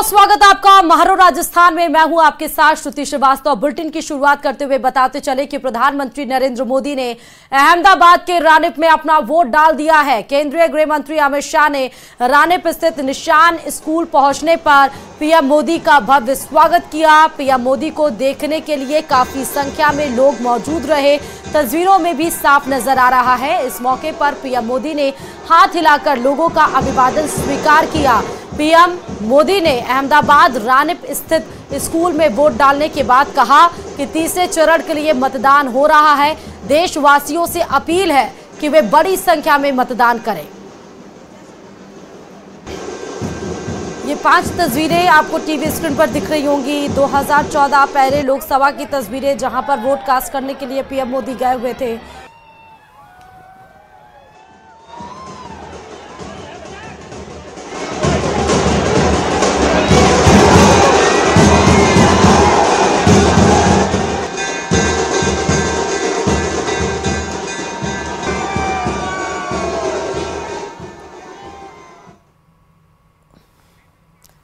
बहुत स्वागत आपका महारो राजस्थान में। मैं हूं आपके साथ श्रुति श्रीवास्तव। बुलेटिन की शुरुआत करते हुए बताते चले कि प्रधानमंत्री नरेंद्र मोदी ने अहमदाबाद के रानिप में अपना वोट डाल दिया है। केंद्रीय गृह मंत्री अमित शाह ने रानिप स्थित निशान स्कूल पहुंचने पर पीएम मोदी का भव्य स्वागत किया। पीएम मोदी को देखने के लिए काफी संख्या में लोग मौजूद रहे, तस्वीरों में भी साफ नजर आ रहा है। इस मौके पर पीएम मोदी ने हाथ हिलाकर लोगों का अभिवादन स्वीकार किया। पीएम मोदी ने अहमदाबाद रानिप स्थित स्कूल में वोट डालने के बाद कहा कि तीसरे चरण के लिए मतदान हो रहा है। देशवासियों से अपील है कि वे बड़ी संख्या में मतदान करें। ये 5 तस्वीरें आपको टीवी स्क्रीन पर दिख रही होंगी। 2014 पहले लोकसभा की तस्वीरें, जहां पर वोट कास्ट करने के लिए पीएम मोदी गए हुए थे।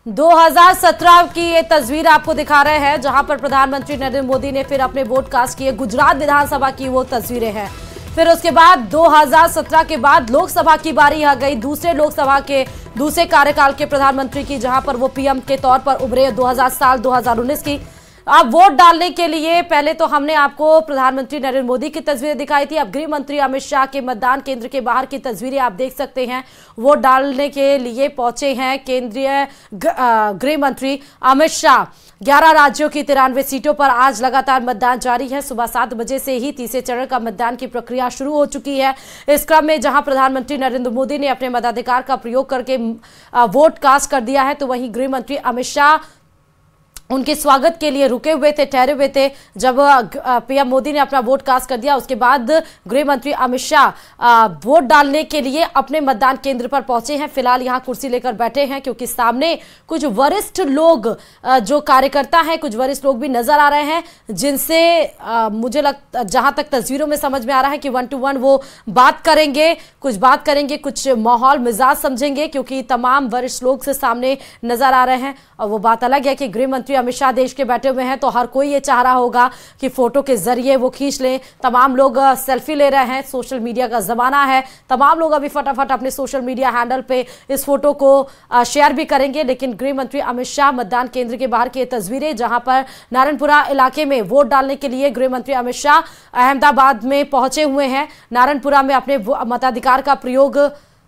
2017 की ये तस्वीर आपको दिखा रहे हैं, जहां पर प्रधानमंत्री नरेंद्र मोदी ने फिर अपने वोट कास्ट किए। गुजरात विधानसभा की वो तस्वीरें हैं। फिर उसके बाद 2017 के बाद लोकसभा की बारी आ गई, दूसरे लोकसभा के दूसरे कार्यकाल के प्रधानमंत्री की, जहां पर वो पीएम के तौर पर उभरे 2019 की। अब वोट डालने के लिए पहले तो हमने आपको प्रधानमंत्री नरेंद्र मोदी की तस्वीरें दिखाई थी। अब गृह मंत्री अमित शाह के मतदान केंद्र के बाहर की तस्वीरें आप देख सकते हैं। वोट डालने के लिए पहुंचे हैं केंद्रीय गृह मंत्री अमित शाह। 11 राज्यों की 93 सीटों पर आज लगातार मतदान जारी है। सुबह 7 बजे से ही तीसरे चरण का मतदान की प्रक्रिया शुरू हो चुकी है। इस क्रम में जहां प्रधानमंत्री नरेंद्र मोदी ने अपने मताधिकार का प्रयोग करके वोट कास्ट कर दिया है, तो वहीं गृह मंत्री अमित शाह उनके स्वागत के लिए रुके हुए थे, ठहरे हुए थे। जब पीएम मोदी ने अपना वोट कास्ट कर दिया, उसके बाद गृह मंत्री अमित शाह वोट डालने के लिए अपने मतदान केंद्र पर पहुंचे हैं। फिलहाल यहां कुर्सी लेकर बैठे हैं, क्योंकि सामने कुछ वरिष्ठ लोग, जो कार्यकर्ता हैं, कुछ वरिष्ठ लोग भी नजर आ रहे हैं, जिनसे मुझे जहां तक तस्वीरों में समझ में आ रहा है कि 1 to 1 वो बात करेंगे, कुछ माहौल मिजाज समझेंगे, क्योंकि तमाम वरिष्ठ लोग से सामने नजर आ रहे हैं। और वो बात अलग है कि गृह मंत्री अमित शाह देश के बैठे हुए हैं, तो हर कोई ये चाह रहा होगा कि फोटो के जरिए वो खींच लें। तमाम लोग सेल्फी ले रहे हैं, सोशल मीडिया का जमाना है। तमाम लोग अभी फटाफट अपने सोशल मीडिया हैंडल पे इस फोटो को शेयर भी करेंगे। लेकिन गृह मंत्री अमित शाह मतदान केंद्र के बाहर की तस्वीरें, जहां पर नारायणपुरा इलाके में वोट डालने के लिए गृह मंत्री अमित शाह अहमदाबाद में पहुंचे हुए हैं। नारायणपुरा में अपने मताधिकार का प्रयोग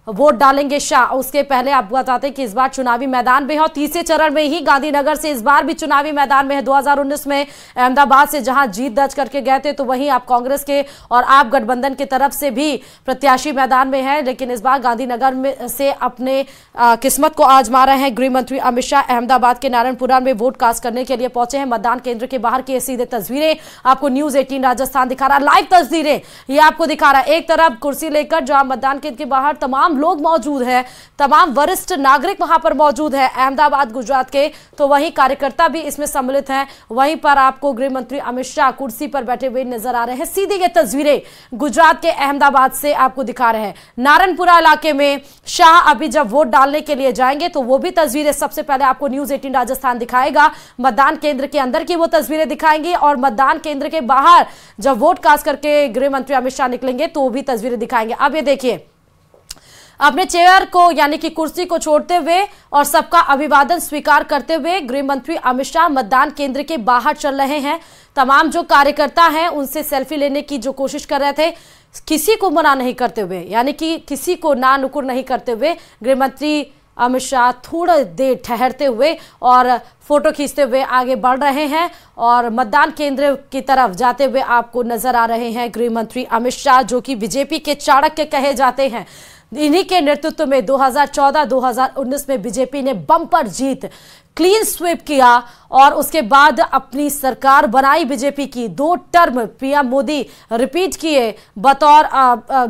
वोट डालेंगे शाह। उसके पहले आपको बताते हैं कि इस बार चुनावी मैदान में है, और तीसरे चरण में ही गांधीनगर से इस बार भी चुनावी मैदान में है। 2019 में अहमदाबाद से जहां जीत दर्ज करके गए थे, तो वहीं आप कांग्रेस के और आप गठबंधन की तरफ से भी प्रत्याशी मैदान में है। लेकिन इस बार गांधीनगर में से अपने किस्मत को आजमा रहे हैं गृह मंत्री अमित शाह। अहमदाबाद के नारायणपुरा में वोट कास्ट करने के लिए पहुंचे हैं। मतदान केंद्र के बाहर की सीधे तस्वीरें आपको न्यूज 18 राजस्थान दिखा रहा है। लाइव तस्वीरें ये आपको दिखा रहा है। एक तरफ कुर्सी लेकर जहां मतदान केंद्र के बाहर तमाम लोग मौजूद हैं, तमाम वरिष्ठ नागरिक वहां पर मौजूद हैं अहमदाबाद गुजरात के, तो वहीं कार्यकर्ता भी इसमें सम्मिलित हैं। वहीं पर आपको गृह मंत्री अमित शाह कुर्सी पर बैठे हुए नजर आ रहे हैं। सीधी ये तस्वीरें गुजरात के अहमदाबाद से आपको दिखा रहे हैं। नारायणपुरा इलाके में शाह अभी जब वोट डालने के लिए जाएंगे, तो वो भी तस्वीरें सबसे पहले आपको न्यूज 18 राजस्थान दिखाएगा। मतदान केंद्र के अंदर की वो तस्वीरें दिखाएंगे, और मतदान केंद्र के बाहर जब वोट कास्ट करके गृह मंत्री अमित शाह निकलेंगे, तो वो भी तस्वीरें दिखाएंगे। अब ये देखिए, अपने चेयर को यानी कि कुर्सी को छोड़ते हुए और सबका अभिवादन स्वीकार करते हुए गृह मंत्री अमित शाह मतदान केंद्र के बाहर चल रहे हैं। तमाम जो कार्यकर्ता हैं उनसे सेल्फी लेने की जो कोशिश कर रहे थे, किसी को मना नहीं करते हुए, यानी कि किसी को ना नुकुर नहीं करते हुए गृह मंत्री अमित शाह थोड़ा देर ठहरते हुए और फोटो खींचते हुए आगे बढ़ रहे हैं, और मतदान केंद्र की तरफ जाते हुए आपको नजर आ रहे हैं गृह मंत्री अमित शाह, जो कि बीजेपी के चाणक्य कहे जाते हैं। इन्हीं के नेतृत्व में 2014-2019 में बीजेपी ने बम्पर जीत, क्लीन स्वीप किया, और उसके बाद अपनी सरकार बनाई बीजेपी की। 2 टर्म पीएम मोदी रिपीट किए बतौर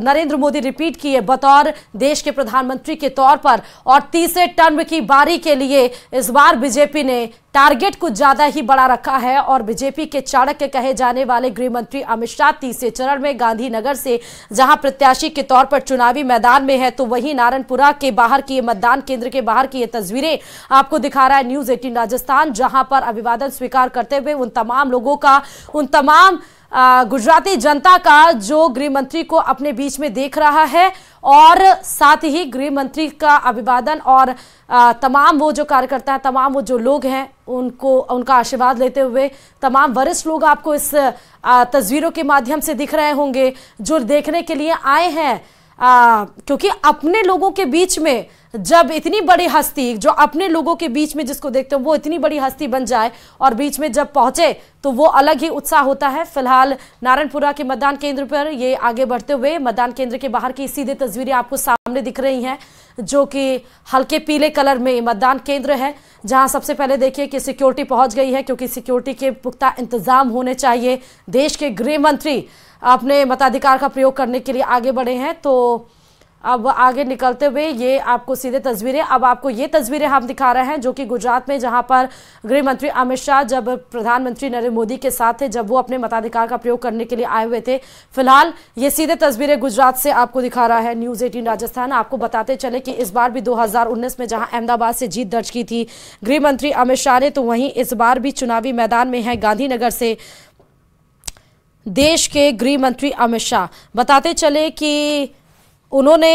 नरेंद्र मोदी रिपीट किए बतौर देश के प्रधानमंत्री के तौर पर, और तीसरे टर्म की बारी के लिए इस बार बीजेपी ने टारगेट कुछ ज्यादा ही बड़ा रखा है। और बीजेपी के चाणक्य कहे जाने वाले गृह मंत्री अमित शाह तीसरे चरण में गांधीनगर से जहां प्रत्याशी के तौर पर चुनावी मैदान में है, तो वहीं नारायणपुरा के बाहर की मतदान केंद्र के बाहर की ये तस्वीरें आपको दिखा रहा है न्यूज 18 राजस्थान, जहां पर अभिवादन स्वीकार करते हुए उन तमाम लोगों का, उन तमाम गुजराती जनता का जो गृह मंत्री को अपने बीच में देख रहा है, और साथ ही गृह मंत्री का अभिवादन और तमाम वो जो कार्यकर्ता हैं, तमाम वो जो लोग हैं, उनको उनका आशीर्वाद लेते हुए तमाम वरिष्ठ लोग आपको इस तस्वीरों के माध्यम से दिख रहे होंगे जो देखने के लिए आए हैं। क्योंकि अपने लोगों के बीच में जब इतनी बड़ी हस्ती, जो अपने लोगों के बीच में जिसको देखते हो वो इतनी बड़ी हस्ती बन जाए और बीच में जब पहुंचे तो वो अलग ही उत्साह होता है। फिलहाल नारायणपुरा के मतदान केंद्र पर ये आगे बढ़ते हुए मतदान केंद्र के बाहर की सीधे तस्वीरें आपको सामने दिख रही हैं, जो कि हल्के पीले कलर में मतदान केंद्र है, जहां सबसे पहले देखिए कि सिक्योरिटी पहुंच गई है, क्योंकि सिक्योरिटी के पुख्ता इंतजाम होने चाहिए। देश के गृह मंत्री अपने मताधिकार का प्रयोग करने के लिए आगे बढ़े हैं। तो अब आगे निकलते हुए ये आपको सीधे तस्वीरें, अब आपको ये तस्वीरें हम दिखा रहे हैं जो कि गुजरात में, जहां पर गृह मंत्री अमित शाह जब प्रधानमंत्री नरेंद्र मोदी के साथ थे, जब वो अपने मताधिकार का प्रयोग करने के लिए आए हुए थे। फिलहाल ये सीधे तस्वीरें गुजरात से आपको दिखा रहा है न्यूज 18 राजस्थान। आपको बताते चले कि इस बार भी 2019 में जहां अहमदाबाद से जीत दर्ज की थी गृह मंत्री अमित शाह ने, तो वहीं इस बार भी चुनावी मैदान में है गांधीनगर से देश के गृह मंत्री अमित शाह। बताते चले कि उन्होंने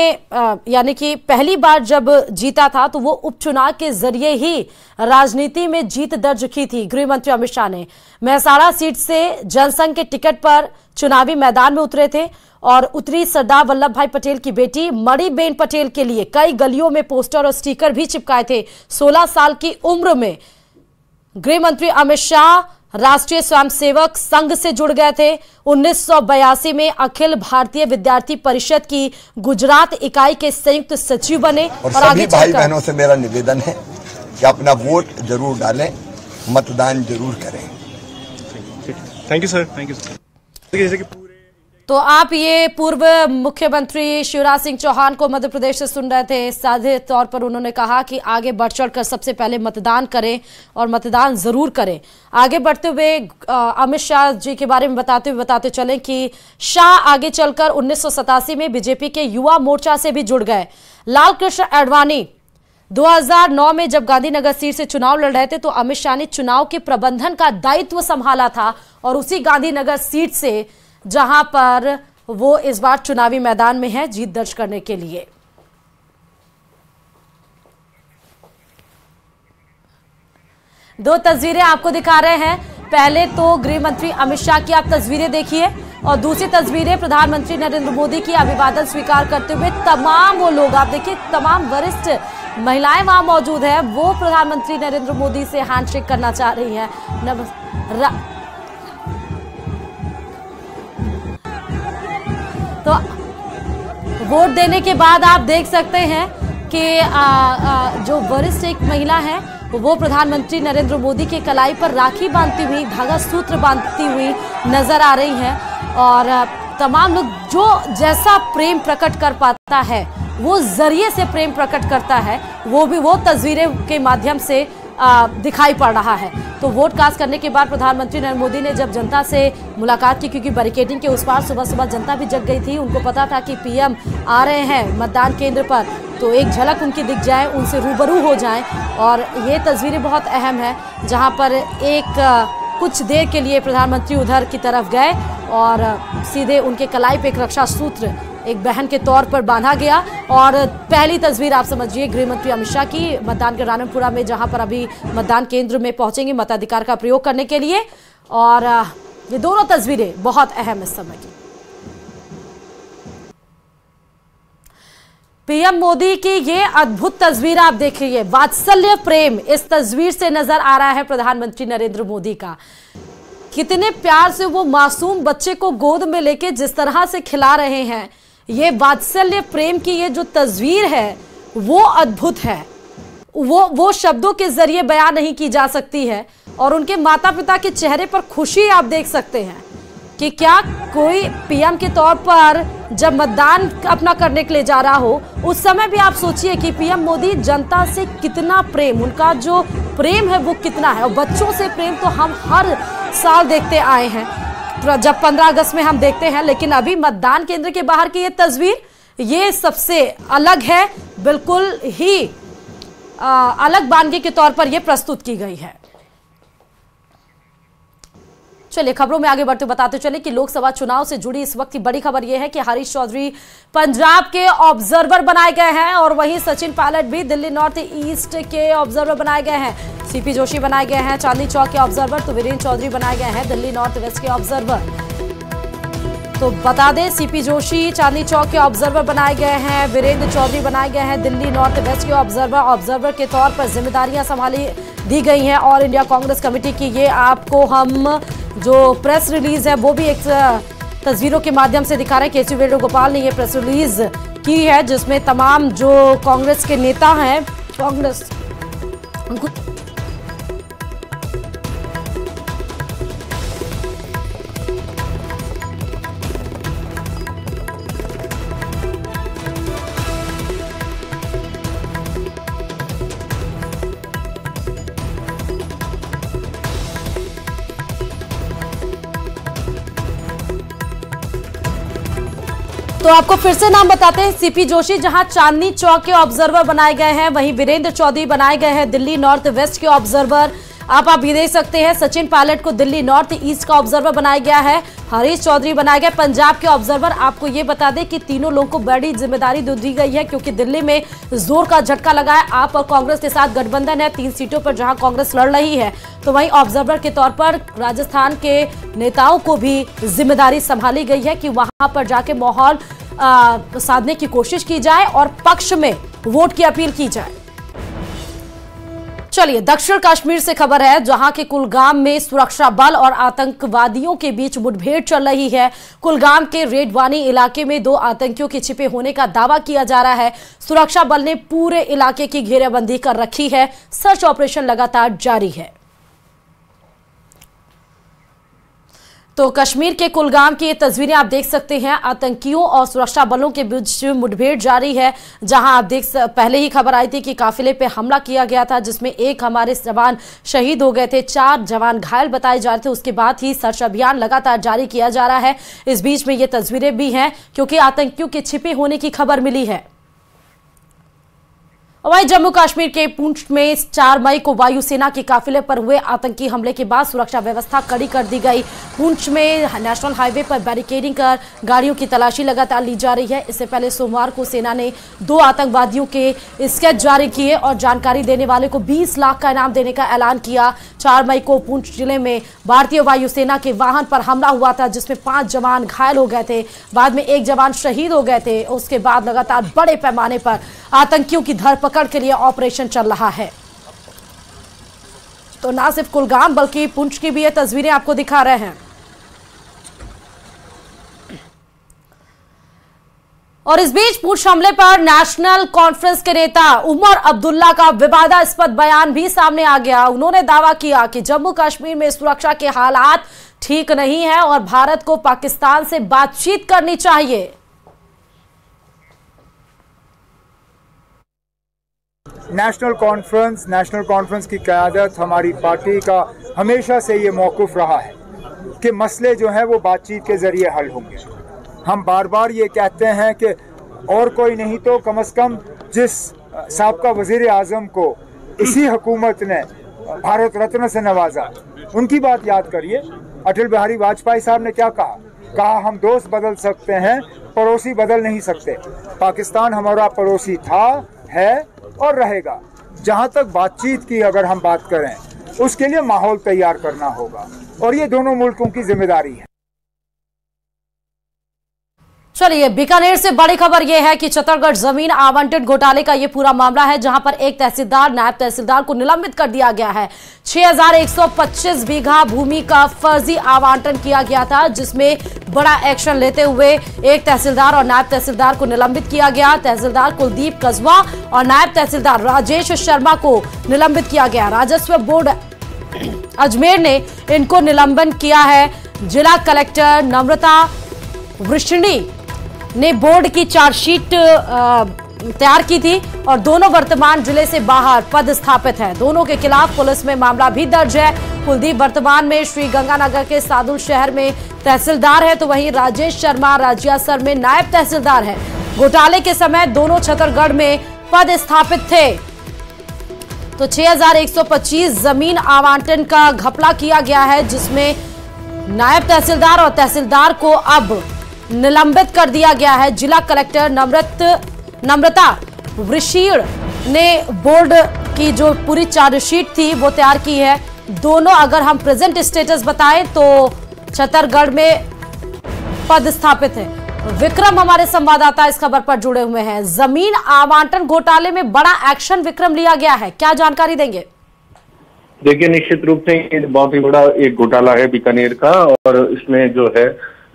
यानी कि पहली बार जब जीता था तो वो उपचुनाव के जरिए ही राजनीति में जीत दर्ज की थी गृह मंत्री अमित शाह ने। मेहसाणा सीट से जनसंघ के टिकट पर चुनावी मैदान में उतरे थे और उतरी सरदार वल्लभ भाई पटेल की बेटी मणिबेन पटेल के लिए कई गलियों में पोस्टर और स्टिकर भी चिपकाए थे। 16 साल की उम्र में गृह मंत्री अमित शाह राष्ट्रीय स्वयंसेवक संघ से जुड़ गए थे। 1982 में अखिल भारतीय विद्यार्थी परिषद की गुजरात इकाई के संयुक्त सचिव बने। और सभी भाई बहनों से मेरा निवेदन है कि अपना वोट जरूर डालें, मतदान जरूर करें। Thank you sir, thank you sir. तो आप ये पूर्व मुख्यमंत्री शिवराज सिंह चौहान को मध्य प्रदेश से सुन रहे थे। साझे तौर पर उन्होंने कहा कि आगे बढ़ चढ़कर सबसे पहले मतदान करें और मतदान जरूर करें। आगे बढ़ते हुए अमित शाह जी के बारे में बताते चले कि शाह आगे चलकर 1987 में बीजेपी के युवा मोर्चा से भी जुड़ गए। लाल कृष्ण आडवाणी 2009 में जब गांधीनगर सीट से चुनाव लड़ रहे थे तो अमित शाह ने चुनाव के प्रबंधन का दायित्व संभाला था, और उसी गांधीनगर सीट से जहां पर वो इस बार चुनावी मैदान में है जीत दर्ज करने के लिए। दो तस्वीरें आपको दिखा रहे हैं। पहले तो गृह मंत्री अमित शाह की आप तस्वीरें देखिए, और दूसरी तस्वीरें प्रधानमंत्री नरेंद्र मोदी की अभिवादन स्वीकार करते हुए तमाम वो लोग आप देखिए, तमाम वरिष्ठ महिलाएं वहां मौजूद है। वो प्रधानमंत्री नरेंद्र मोदी से हैंडशेक करना चाह रही हैं। तो वोट देने के बाद आप देख सकते हैं कि जो वरिष्ठ एक महिला है वो प्रधानमंत्री नरेंद्र मोदी के कलाई पर राखी बांधती हुई, धागा सूत्र बांधती हुई नजर आ रही हैं। और तमाम लोग जो जैसा प्रेम प्रकट कर पाता है वो जरिए से प्रेम प्रकट करता है, वो भी वो तस्वीरें के माध्यम से दिखाई पड़ रहा है। तो वोट कास्ट करने के बाद प्रधानमंत्री नरेंद्र मोदी ने जब जनता से मुलाकात की, क्योंकि बैरिकेडिंग के उस पार सुबह सुबह जनता भी जग गई थी, उनको पता था कि पीएम आ रहे हैं मतदान केंद्र पर, तो एक झलक उनकी दिख जाए, उनसे रूबरू हो जाएं। और ये तस्वीरें बहुत अहम है, जहां पर कुछ देर के लिए प्रधानमंत्री उधर की तरफ गए और सीधे उनके कलाई पे एक रक्षा सूत्र एक बहन के तौर पर बांधा गया। और पहली तस्वीर आप समझिए गृह मंत्री अमित शाह की मतदान के रानपुरा में, जहां पर अभी मतदान केंद्र में पहुंचेंगे मताधिकार का प्रयोग करने के लिए। और ये दोनों तस्वीरें बहुत अहम इस समय की। पीएम मोदी की ये अद्भुत तस्वीर आप देखिए, वात्सल्य प्रेम इस तस्वीर से नजर आ रहा है प्रधानमंत्री नरेंद्र मोदी का। कितने प्यार से वो मासूम बच्चे को गोद में लेके जिस तरह से खिला रहे हैं, ये वात्सल्य प्रेम की ये जो तस्वीर है वो अद्भुत है। वो शब्दों के जरिए बयान नहीं की जा सकती है। और उनके माता पिता के चेहरे पर खुशी आप देख सकते हैं कि क्या कोई पीएम के तौर पर जब मतदान अपना करने के लिए जा रहा हो, उस समय भी आप सोचिए कि पीएम मोदी जनता से कितना प्रेम, उनका जो प्रेम है वो कितना है। और बच्चों से प्रेम तो हम हर साल देखते आए हैं, जब 15 अगस्त में हम देखते हैं, लेकिन अभी मतदान केंद्र के बाहर की ये तस्वीर ये सबसे अलग है, बिल्कुल ही अलग वानगी के तौर पर यह प्रस्तुत की गई है। चलिए खबरों में आगे बढ़ते बताते चले कि लोकसभा चुनाव से जुड़ी इस वक्त की बड़ी खबर यह है कि हरीश चौधरी पंजाब के ऑब्जर्वर बनाए गए हैं और वहीं सचिन पायलट भी दिल्ली नॉर्थ ईस्ट के ऑब्जर्वर बनाए गए हैं। सीपी जोशी बनाए गए हैं चांदनी चौक के ऑब्जर्वर, तो वीरेंद्र चौधरी बनाए गए हैं दिल्ली नॉर्थ वेस्ट के ऑब्जर्वर। तो बता दें, सीपी जोशी चांदनी चौक के ऑब्जर्वर बनाए गए हैं, वीरेंद्र चौधरी बनाए गए हैं दिल्ली नॉर्थ वेस्ट के ऑब्जर्वर के तौर पर जिम्मेदारियां संभाली दी गई हैं। और इंडिया कांग्रेस कमेटी की ये आपको हम जो प्रेस रिलीज है वो भी एक तस्वीरों के माध्यम से दिखा रहे हैं। केसी वेणुगोपाल ने ये प्रेस रिलीज की है जिसमें तमाम जो कांग्रेस के नेता हैं, कांग्रेस तो आपको फिर से नाम बताते हैं। सीपी जोशी जहां चांदनी चौक के ऑब्जर्वर बनाए गए हैं, वहीं वीरेंद्र चौधरी बनाए गए हैं दिल्ली नॉर्थ वेस्ट के ऑब्जर्वर। आप भी देख सकते हैं सचिन पायलट को दिल्ली नॉर्थ ईस्ट का ऑब्जर्वर बनाया गया है, हरीश चौधरी बनाए गए पंजाब के ऑब्जर्वर। आपको ये बता दें कि तीनों लोगों को बड़ी जिम्मेदारी दी गई है क्योंकि दिल्ली में जोर का झटका लगा है। आप और कांग्रेस के साथ गठबंधन है 3 सीटों पर जहां कांग्रेस लड़ रही है, तो वहीं ऑब्जर्वर के तौर पर राजस्थान के नेताओं को भी जिम्मेदारी संभाली गई है कि वहां पर जाके माहौल साधने की कोशिश की जाए और पक्ष में वोट की अपील की जाए। चलिए दक्षिण कश्मीर से खबर है जहां के कुलगाम में सुरक्षा बल और आतंकवादियों के बीच मुठभेड़ चल रही है। कुलगाम के रेडवानी इलाके में 2 आतंकियों के छिपे होने का दावा किया जा रहा है। सुरक्षा बल ने पूरे इलाके की घेरेबंदी कर रखी है, सर्च ऑपरेशन लगातार जारी है। तो कश्मीर के कुलगाम की ये तस्वीरें आप देख सकते हैं, आतंकियों और सुरक्षा बलों के बीच मुठभेड़ जारी है। जहां आप पहले ही खबर आई थी कि काफिले पे हमला किया गया था जिसमें 1 हमारे जवान शहीद हो गए थे, 4 जवान घायल बताए जा रहे थे। उसके बाद ही सर्च अभियान लगातार जारी किया जा रहा है। इस बीच में ये तस्वीरें भी हैं क्योंकि आतंकियों के छिपे होने की खबर मिली है। वहीं जम्मू कश्मीर के पुंछ में 4 मई को वायुसेना के काफिले पर हुए आतंकी हमले के बाद सुरक्षा व्यवस्था कड़ी कर दी गई। पुंछ में नेशनल हाईवे पर बैरिकेडिंग कर गाड़ियों की तलाशी लगातार ली जा रही है। इससे पहले सोमवार को सेना ने 2 आतंकवादियों के स्केच जारी किए और जानकारी देने वाले को 20 लाख का इनाम देने का ऐलान किया। 4 मई को पुंछ जिले में भारतीय वायुसेना के वाहन पर हमला हुआ था जिसमें 5 जवान घायल हो गए थे, बाद में 1 जवान शहीद हो गए थे। उसके बाद लगातार बड़े पैमाने पर आतंकियों की धरपकड़ के लिए ऑपरेशन चल रहा है। तो ना सिर्फ कुलगाम बल्कि पुंछ की भी ये तस्वीरें आपको दिखा रहे हैं। और इस बीच पुंछ हमले पर नेशनल कॉन्फ्रेंस के नेता उमर अब्दुल्ला का विवादास्पद बयान भी सामने आ गया। उन्होंने दावा किया कि जम्मू कश्मीर में सुरक्षा के हालात ठीक नहीं है और भारत को पाकिस्तान से बातचीत करनी चाहिए। नेशनल कॉन्फ्रेंस की क़यादत हमारी पार्टी का हमेशा से ये मौक़िफ़ रहा है कि मसले जो हैं वो बातचीत के ज़रिए हल होंगे। हम बार बार ये कहते हैं कि और कोई नहीं तो कम से कम जिस साबका वज़ीर आज़म को इसी हुकूमत ने भारत रत्न से नवाजा, उनकी बात याद करिए। अटल बिहारी वाजपेयी साहब ने क्या कहा, हम दोस्त बदल सकते हैं, पड़ोसी बदल नहीं सकते। पाकिस्तान हमारा पड़ोसी था, है और रहेगा। जहां तक बातचीत की अगर हम बात करें, उसके लिए माहौल तैयार करना होगा और ये दोनों मुल्कों की जिम्मेदारी है। चलिए, बीकानेर से बड़ी खबर यह है कि छत्तीसगढ़ जमीन आवंटन घोटाले का यह पूरा मामला है, जहां पर एक तहसीलदार, नायब तहसीलदार को निलंबित कर दिया गया है। 6125 बीघा भूमि का फर्जी आवंटन किया गया था, जिसमें बड़ा एक्शन लेते हुए एक तहसीलदार और नायब तहसीलदार को निलंबित किया गया। तहसीलदार कुलदीप कस्बा और नायब तहसीलदार राजेश शर्मा को निलंबित किया गया। राजस्व बोर्ड अजमेर ने इनको निलंबन किया है। जिला कलेक्टर नम्रता वृष्णी ने बोर्ड की चार्जशीट तैयार की थी और दोनों वर्तमान जिले से बाहर पदस्थापित है। दोनों के खिलाफ पुलिस में मामला भी दर्ज है। कुलदीप वर्तमान में श्री गंगानगर के सादुल शहर में तहसीलदार है, तो वहीं राजेश शर्मा राजियासर में नायब तहसीलदार है। घोटाले के समय दोनों छत्तीसगढ़ में पदस्थापित थे। तो 6125 जमीन आवंटन का घपला किया गया है, जिसमें नायब तहसीलदार और तहसीलदार को अब निलंबित कर दिया गया है। जिला कलेक्टर नम्रता वृषीण ने बोर्ड की जो पूरी चार्जशीट थी वो तैयार की है। दोनों अगर हम प्रेजेंट स्टेटस बताएं तो छत्तीसगढ़ में पदस्थापित है। विक्रम हमारे संवाददाता इस खबर पर जुड़े हुए हैं। जमीन आवंटन घोटाले में बड़ा एक्शन विक्रम लिया गया है, क्या जानकारी देंगे? देखिए, निश्चित रूप से ये बहुत ही बड़ा एक घोटाला है बीकानेर का, और इसमें जो है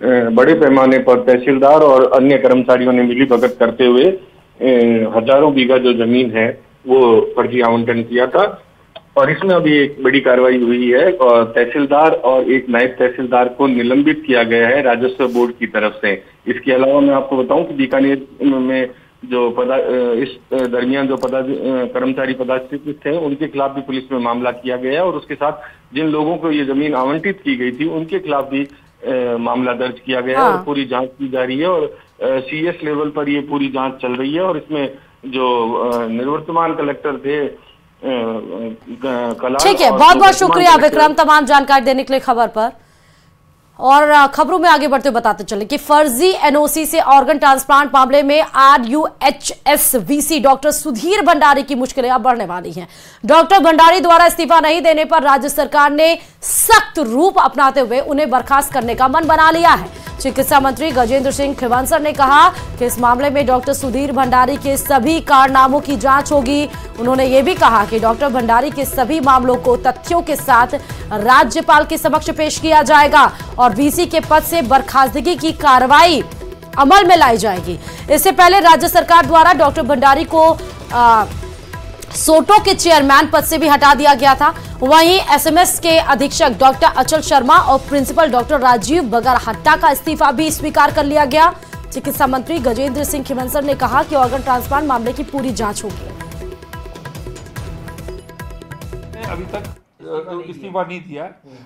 बड़े पैमाने पर तहसीलदार और अन्य कर्मचारियों ने मिली भगत करते हुए हजारों बीघा जो जमीन है वो फर्जी आवंटन किया था। और इसमें अभी एक बड़ी कार्रवाई हुई है और तहसीलदार और एक नायब तहसीलदार को निलंबित किया गया है राजस्व बोर्ड की तरफ से। इसके अलावा मैं आपको बताऊं कि बीकानेर में जो इस दरमियान जो कर्मचारी पदाधिकारी थे उनके खिलाफ भी पुलिस में मामला किया गया है, और उसके साथ जिन लोगों को ये जमीन आवंटित की गई थी उनके खिलाफ भी मामला दर्ज किया गया है और पूरी जांच की जा रही है। और सीएस लेवल पर ये पूरी जांच चल रही है। और इसमें जो निवर्तमान कलेक्टर थे ठीक है, बहुत बहुत शुक्रिया विक्रम तमाम जानकारी देने के लिए खबर पर। और खबरों में आगे बढ़ते बताते चले कि फर्जी एनओसी से ऑर्गन ट्रांसप्लांट मामले में RUHS VC doctor Sudhir Bhandari की मुश्किलें अब बढ़ने वाली हैं। डॉक्टर भंडारी द्वारा इस्तीफा नहीं देने पर राज्य सरकार ने सख्त रूप अपनाते हुए उन्हें बर्खास्त करने का मन बना लिया है। चिकित्सा मंत्री गजेंद्र सिंह खींवसर ने कहा कि इस मामले में डॉक्टर सुधीर भंडारी के सभी कारनामों की जांच होगी। उन्होंने ये भी कहा कि डॉक्टर भंडारी के सभी मामलों को तथ्यों के साथ राज्यपाल के समक्ष पेश किया जाएगा और वीसी के पद से बर्खास्तगी की कार्रवाई अमल में लाई जाएगी। इससे पहले राज्य सरकार द्वारा डॉक्टर भंडारी को सोटो के चेयरमैन पद से भी हटा दिया गया था। वहीं एसएमएस के अधीक्षक डॉक्टर अचल शर्मा और प्रिंसिपल डॉक्टर राजीव बगरहट्टा का इस्तीफा भी स्वीकार कर लिया गया। चिकित्सा मंत्री गजेंद्र सिंह खींवसर ने कहा कि ऑर्गन ट्रांसप्लांट मामले की पूरी जांच होगी। अभी तक इस्तीफा नहीं दिया,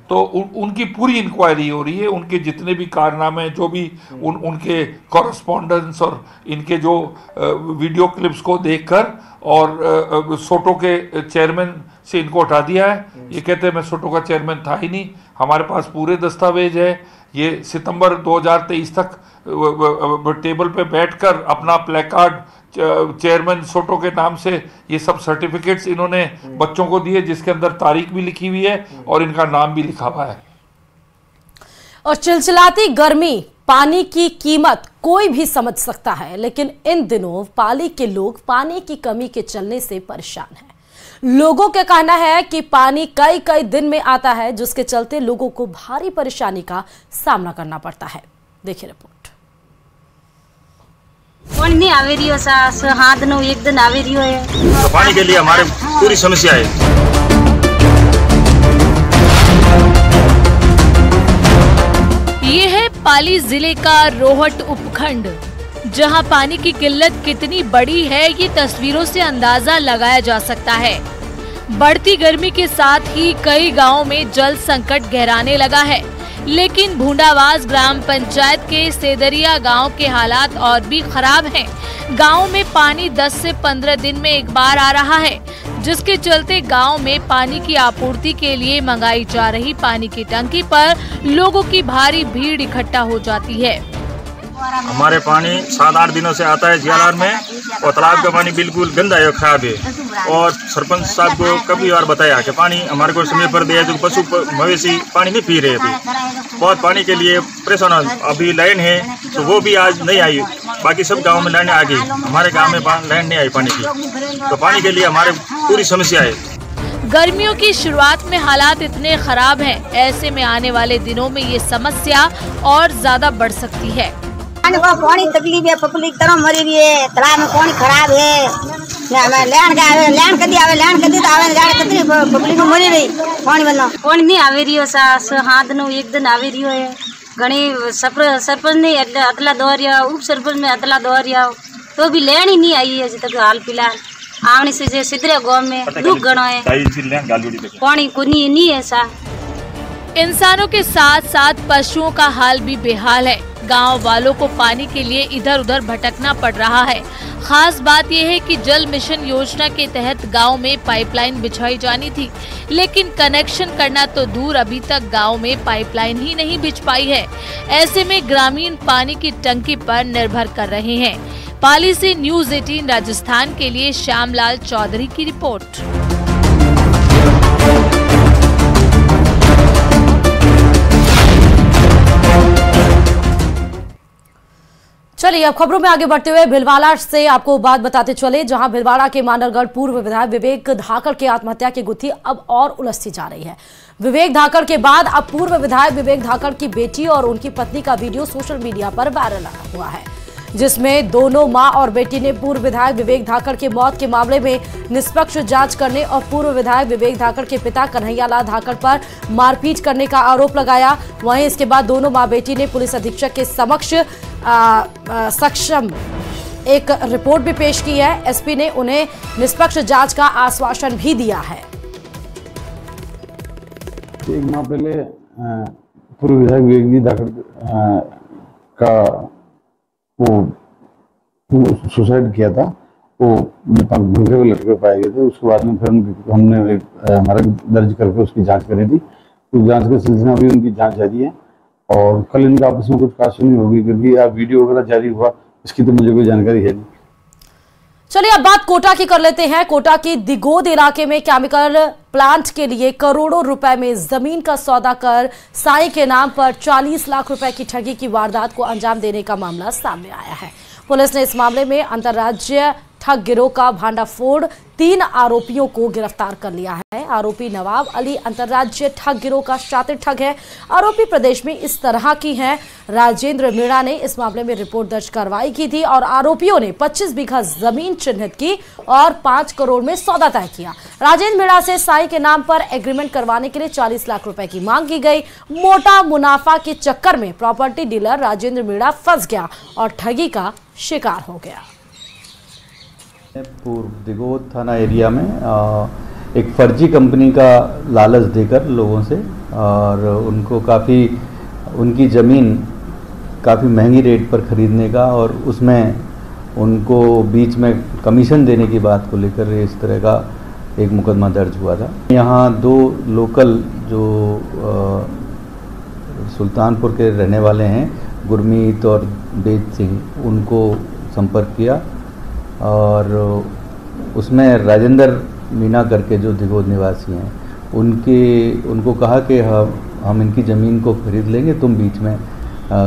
तो उनकी पूरी इंक्वायरी हो रही है। उनके जितने भी कारनामे, जो भी उनके कॉरेस्पॉन्डेंस और इनके जो वीडियो क्लिप्स को देखकर, और सोटो के चेयरमैन से इनको हटा दिया है। ये कहते हैं मैं सोटो का चेयरमैन था ही नहीं। हमारे पास पूरे दस्तावेज है। ये सितंबर 2023 तक टेबल पे बैठकर अपना प्लेकार्ड चेयरमैन सोटो के नाम से ये सब सर्टिफिकेट्स इन्होंने बच्चों को दिए, जिसके अंदर तारीख भी लिखी हुई है और इनका नाम भी लिखा हुआ है। और चिलचिलाती गर्मी, पानी की कीमत कोई भी समझ सकता है, लेकिन इन दिनों पाली के लोग पानी की कमी के चलने से परेशान हैं। लोगों का कहना है कि पानी कई कई दिन में आता है, जिसके चलते लोगों को भारी परेशानी का सामना करना पड़ता है। देखिए रिपोर्ट। नहीं आवे रही हो सा हाथ नो एक दिन आवे रही है, तो पानी के लिए हमारे पूरी समस्या है। ये है पाली जिले का रोहट उपखंड, जहां पानी की किल्लत कितनी बड़ी है ये तस्वीरों से अंदाजा लगाया जा सकता है। बढ़ती गर्मी के साथ ही कई गांवों में जल संकट गहराने लगा है, लेकिन भूंडावास ग्राम पंचायत के सेदरिया गांव के हालात और भी खराब हैं। गांव में पानी 10 से 15 दिन में एक बार आ रहा है, जिसके चलते गांव में पानी की आपूर्ति के लिए मंगाई जा रही पानी की टंकी पर लोगों की भारी भीड़ इकट्ठा हो जाती है। हमारे पानी 7-8 दिनों से आता है जियालार में, और तालाब का पानी बिल्कुल गंदा है, खराब है। और सरपंच साहब को कभी बार बताया कि पानी हमारे को समय पर दिया, जो पशु मवेशी पानी नहीं पी रहे थे, बहुत पानी के लिए परेशान। अभी लाइन है तो वो भी आज नहीं आई, बाकी सब गाँव में लाइन आ गई, हमारे गाँव में लाइन नहीं आई पानी की, तो पानी के लिए हमारे पूरी समस्या है। गर्मियों की शुरुआत में हालात इतने खराब हैं, ऐसे में आने वाले दिनों में ये समस्या और ज्यादा बढ़ सकती है। पानी तकलीफ है, पब्लिक तरह मरी रही है, तालाब में पानी खराब है, लैंड कदी तो आवे गाड़ी कितनी पब्लिक मरी रही, पानी नहीं आवे रियो सा हाथ नो एक दिन आवे रियो है। घणी सरपंच ने अतला दोहरिया, उप सरपंच में अतला दोहरिया, तो भी लैंड ही नहीं आई है अभी तक हाल फिलहाल। आने से सिद्धरे गांव में दुख गणो है, पानी को नहीं है सा। इंसानों के साथ साथ पशुओं का हाल भी बेहाल है। गांव वालों को पानी के लिए इधर उधर भटकना पड़ रहा है। खास बात यह है कि जल मिशन योजना के तहत गांव में पाइपलाइन बिछाई जानी थी, लेकिन कनेक्शन करना तो दूर, अभी तक गांव में पाइपलाइन ही नहीं बिछ पाई है। ऐसे में ग्रामीण पानी की टंकी पर निर्भर कर रहे हैं। पाली से न्यूज़ 18 राजस्थान के लिए श्यामलाल चौधरी की रिपोर्ट। चलिए अब खबरों में आगे बढ़ते हुए भिलवाड़ा से आपको बात बताते चले, जहां भिलवाड़ा के मानरगढ़ पूर्व विधायक विवेक धाकड़ के आत्महत्या की गुत्थी अब और उलझती जा रही है। विवेक धाकड़ के बाद अब पूर्व विधायक विवेक धाकड़ की बेटी और उनकी पत्नी का वीडियो सोशल मीडिया पर वायरल हुआ है, जिसमें दोनों मां और बेटी ने पूर्व विधायक विवेक धाकड़ के मौत के मामले में निष्पक्ष जांच करने और पूर्व विधायक विवेक धाकड़ के पिता कन्हैयालाल धाकड़ पर मारपीट करने का आरोप लगाया। वहीं इसके बाद दोनों मां बेटी ने पुलिस अधीक्षक के समक्ष सक्षम एक रिपोर्ट भी पेश की है। एसपी ने उन्हें निष्पक्ष जांच का आश्वासन भी दिया है। एक माह पहले पूर्व विधायक विवेक धाकड़ का वो सुसाइड किया था, वो भूखे हुए लटके पाए गए थे। उसके बाद में फिर हमने हमारा दर्ज करके उसकी जांच करी थी। उस जांच का सिलसिला भी उनकी जांच जारी है और कल इनका आपस में कुछ काशनी होगी, क्योंकि आप वीडियो वगैरह जारी हुआ इसकी तो मुझे कोई जानकारी है नहीं। चलिए अब बात कोटा की कर लेते हैं। कोटा की दिगोद इलाके में केमिकल प्लांट के लिए करोड़ों रुपए में जमीन का सौदा कर साईं के नाम पर 40 लाख रुपए की ठगी की वारदात को अंजाम देने का मामला सामने आया है। पुलिस ने इस मामले में अंतर्राज्यीय ठग गिरोह का भांडाफोड़ 3 आरोपियों को गिरफ्तार कर लिया है। आरोपी नवाब अली अंतर्राज्यीय ठग गिरोह का शातिर ठग है। आरोपी प्रदेश में इस तरह की हैं। राजेंद्र मीणा ने इस मामले में रिपोर्ट दर्ज कार्रवाई की थी और आरोपियों ने 25 बीघा जमीन चिन्हित की और 5 करोड़ में सौदा तय किया। राजेंद्र मीणा से साईं के नाम पर एग्रीमेंट करवाने के लिए 40 लाख रुपए की मांग की गई। मोटा मुनाफा के चक्कर में प्रॉपर्टी डीलर राजेंद्र मीणा फंस गया और ठगी का शिकार हो गया। पूर्व दिगोद थाना एरिया में एक फर्जी कंपनी का लालच देकर लोगों से और उनको उनकी ज़मीन काफ़ी महंगी रेट पर ख़रीदने का और उसमें उनको बीच में कमीशन देने की बात को लेकर इस तरह का एक मुकदमा दर्ज हुआ था। यहाँ 2 लोकल जो सुल्तानपुर के रहने वाले हैं, गुरमीत और बेद सिंह, उनको संपर्क किया और उसमें राजेंद्र मीणा करके जो दिगोद निवासी हैं उनको कहा कि हम इनकी ज़मीन को खरीद लेंगे, तुम बीच में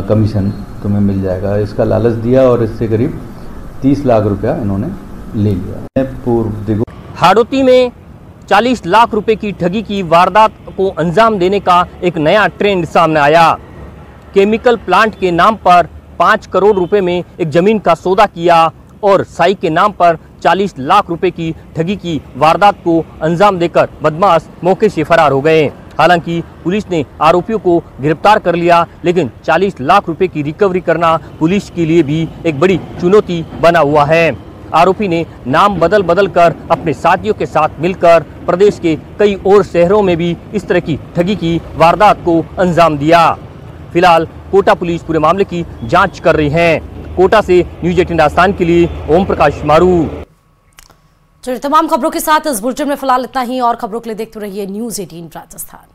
कमीशन तुम्हें मिल जाएगा। इसका लालच दिया और इससे करीब 30 लाख रुपया इन्होंने ले लिया। पूर्व दिगोद हाड़ौती में 40 लाख रुपए की ठगी की वारदात को अंजाम देने का एक नया ट्रेंड सामने आया। केमिकल प्लांट के नाम पर 5 करोड़ रुपए में एक ज़मीन का सौदा किया और साई के नाम पर 40 लाख रुपए की ठगी की वारदात को अंजाम देकर बदमाश मौके से फरार हो गए। हालांकि पुलिस ने आरोपियों को गिरफ्तार कर लिया, लेकिन 40 लाख रुपए की रिकवरी करना पुलिस के लिए भी एक बड़ी चुनौती बना हुआ है। आरोपी ने नाम बदल कर अपने साथियों के साथ मिलकर प्रदेश के कई और शहरों में भी इस तरह की ठगी की वारदात को अंजाम दिया। फिलहाल कोटा पुलिस पूरे मामले की जांच कर रही है। कोटा से न्यूज़ 18 राजस्थान के लिए ओम प्रकाश मारू। चलिए तमाम खबरों के साथ इस बुलेटिन में फिलहाल इतना ही। और खबरों के लिए देखते रहिए न्यूज़ 18 राजस्थान।